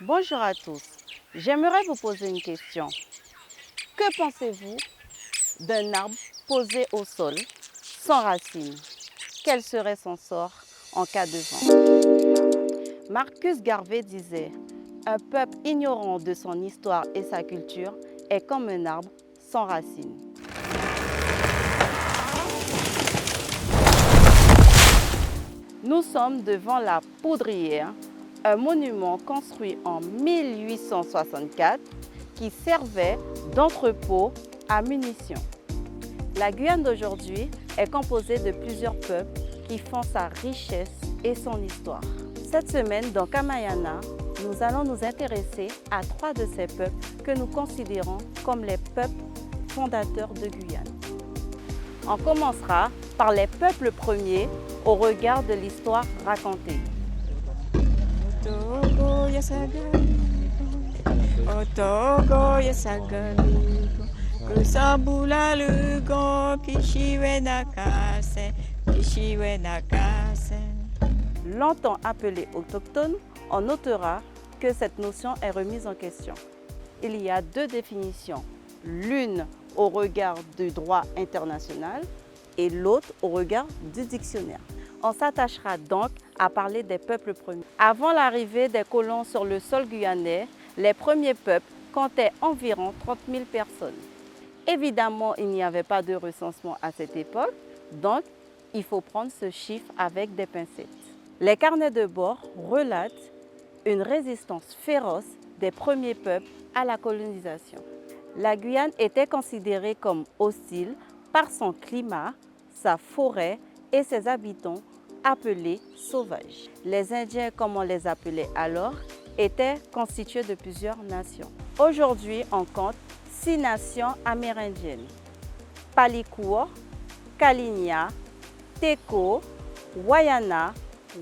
Bonjour à tous. J'aimerais vous poser une question. Que pensez-vous d'un arbre posé au sol, sans racines? Quel serait son sort en cas de vent? Marcus Garvey disait: un peuple ignorant de son histoire et sa culture est comme un arbre sans racines. Nous sommes devant la Poudrière, un monument construit en 1864 qui servait d'entrepôt à munitions. La Guyane d'aujourd'hui est composée de plusieurs peuples qui font sa richesse et son histoire. Cette semaine, dans Kamayana, nous allons nous intéresser à 3 de ces peuples que nous considérons comme les peuples fondateurs de Guyane. On commencera par les peuples premiers au regard de l'histoire racontée. Longtemps appelés autochtones, on notera que cette notion est remise en question. Il y a 2 définitions, l'une au regard du droit international et l'autre au regard du dictionnaire. On s'attachera donc à parler des peuples premiers. Avant l'arrivée des colons sur le sol guyanais, les premiers peuples comptaient environ 30 000 personnes. Évidemment, il n'y avait pas de recensement à cette époque, donc il faut prendre ce chiffre avec des pincettes. Les carnets de bord relatent une résistance féroce des premiers peuples à la colonisation. La Guyane était considérée comme hostile par son climat, sa forêt et ses habitants appelés sauvages. Les Indiens, comme on les appelait alors, étaient constitués de plusieurs nations. Aujourd'hui, on compte 6 nations amérindiennes: Palikour, Kalinia, Teko, Wayana,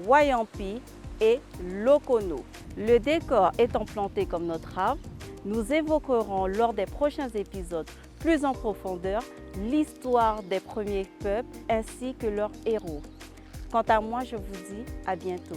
Wayampi et Lokono. Le décor étant planté comme notre arbre, nous évoquerons lors des prochains épisodes plus en profondeur l'histoire des premiers peuples ainsi que leurs héros. Quant à moi, je vous dis à bientôt.